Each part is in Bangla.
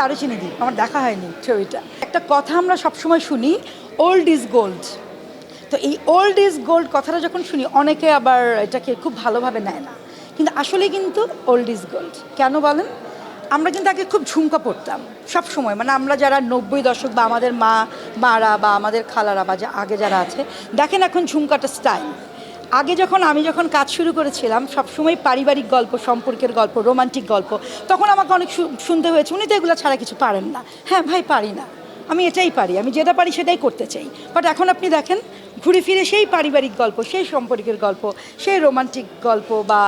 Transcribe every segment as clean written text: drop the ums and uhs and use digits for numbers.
দারুচিনি দ্বীপ, আমার দেখা হয়নি ছবিটা। একটা কথা আমরা সবসময় শুনি, ওল্ড ইজ গোল্ড। তো এই ওল্ড ইজ গোল্ড কথাটা যখন শুনি অনেকে আবার এটাকে খুব ভালোভাবে নেয় না, কিন্তু আসলে কিন্তু ওল্ড ইজ গোল্ড কেন বলেন? আমরা কিন্তু আগে খুব ঝুমকা পড়তাম সব সময়, মানে আমরা যারা 90 দশক বা আমাদের মারা বা আমাদের খালারা বা আগে যারা আছে, দেখেন এখন ঝুমকাটা স্টাইল। আগে আমি যখন কাজ শুরু করেছিলাম সবসময় পারিবারিক গল্প, সম্পর্কের গল্প, রোমান্টিক গল্প, তখন আমাকে অনেক শুনতে হয়েছে উনি তো এগুলো ছাড়া কিছু পারেন না। হ্যাঁ ভাই, পারি না, আমি এটাই পারি, আমি যেটা পারি সেটাই করতে চাই। বাট এখন আপনি দেখেন ঘুরে ফিরে সেই পারিবারিক গল্প, সেই সম্পর্কের গল্প, সেই রোমান্টিক গল্প বা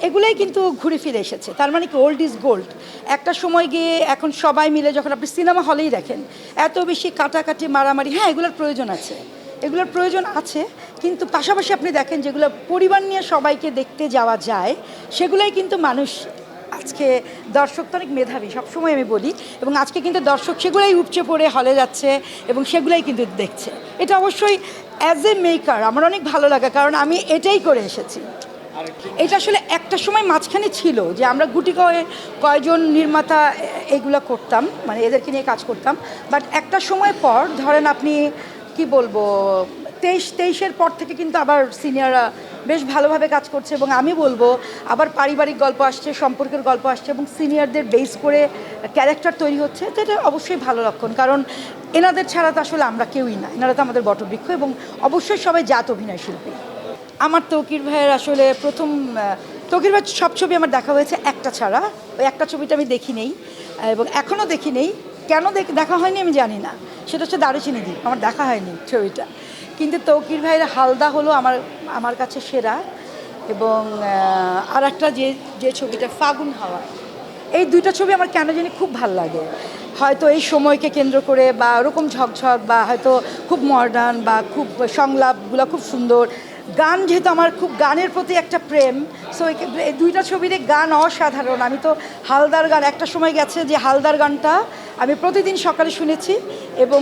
এগুলোই কিন্তু ঘুরে ফিরে এসেছে। তার মানে কি ওল্ড ইজ গোল্ড। একটা সময় গিয়ে এখন সবাই মিলে যখন আপনি সিনেমা হলেই দেখেন এত বেশি কাটাকাটি, মারামারি, হ্যাঁ এগুলোর প্রয়োজন আছে, এগুলোর প্রয়োজন আছে, কিন্তু পাশাপাশি আপনি দেখেন যেগুলো পরিবার নিয়ে সবাইকে দেখতে যাওয়া যায় সেগুলোই কিন্তু মানুষ আজকে দর্শক তো অনেক মেধাবী সবসময় আমি বলি, এবং আজকে কিন্তু দর্শক সেগুলোই উপচে পড়ে হলে যাচ্ছে এবং সেগুলোই কিন্তু দেখছে। এটা অবশ্যই অ্যাজ এ মেকার আমার অনেক ভালো লাগে, কারণ আমি এটাই করে এসেছি। এটা আসলে একটা সময় মাঝখানে ছিল যে আমরা গুটি কয়জন নির্মাতা এগুলো করতাম, মানে এদেরকে নিয়ে কাজ করতাম। বাট একটা সময় পর ধরেন আপনি কি বলবো 23-23-এর পর থেকে কিন্তু আবার সিনিয়ররা বেশ ভালোভাবে কাজ করছে, এবং আমি বলবো আবার পারিবারিক গল্প আসছে, সম্পর্কের গল্প আসছে, এবং সিনিয়রদের বেস করে ক্যারেক্টার তৈরি হচ্ছে। তো এটা অবশ্যই ভালো লক্ষণ, কারণ এনাদের ছাড়া তো আসলে আমরা কেউই না, এনারা তো আমাদের বটবৃক্ষ, এবং অবশ্যই সবাই জাত অভিনয় শিল্পী। আমার তৌকির ভাইয়ের আসলে প্রথম তৌকির ভাইয়ের সব ছবি আমার দেখা হয়েছে একটা ছাড়া, ওই একটা ছবিটা আমি দেখি নেই এবং এখনও দেখি নেই। কেন দেখা হয়নি আমি জানি না, সেটা হচ্ছে দারুচিনি দ্বীপ, আমার দেখা হয়নি ছবিটা। কিন্তু তৌকির ভাইয়ের হালদা হলো আমার কাছে সেরা, এবং আর একটা যে ছবিটা ফাগুন হাওয়া, এই দুইটা ছবি আমার কেন জানি খুব ভাল লাগে। হয়তো এই সময়কে কেন্দ্র করে বা ওরকম ঝকঝক, বা হয়তো খুব মডার্ন, বা খুব সংলাপগুলো খুব সুন্দর, গান যেহেতু আমার খুব গানের প্রতি একটা প্রেম, সো এই দুইটা ছবির গান অসাধারণ। আমি তো হালদার গান একটা সময় গেছে যে হালদার গানটা আমি প্রতিদিন সকালে শুনেছি, এবং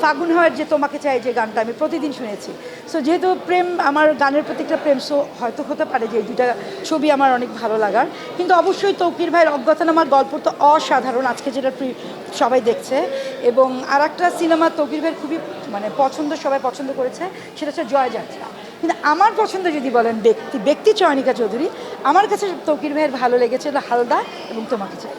ফাগুন হওয়ার যে তোমাকে চাই যে গানটা আমি প্রতিদিন শুনেছি। সো যেহেতু প্রেম, আমার গানের প্রতি একটা প্রেম, সো হয়তো হতে পারে যে এই দুইটা ছবি আমার অনেক ভালো লাগার। কিন্তু অবশ্যই তৌকির ভাইয়ের অজ্ঞাতনামার গল্প তো অসাধারণ, আজকে যেটা সবাই দেখছে। এবং আর একটা সিনেমা তৌকির ভাইয়ের খুবই মানে পছন্দ, সবাই পছন্দ করেছে, সেটা হচ্ছে জয়যাত্রা। কিন্তু আমার পছন্দ যদি বলেন ব্যক্তি চয়নিকা চৌধুরী, আমার কাছে তৌকির ভাইয়ের ভালো লেগেছে হালদা এবং তোমাকে চাই।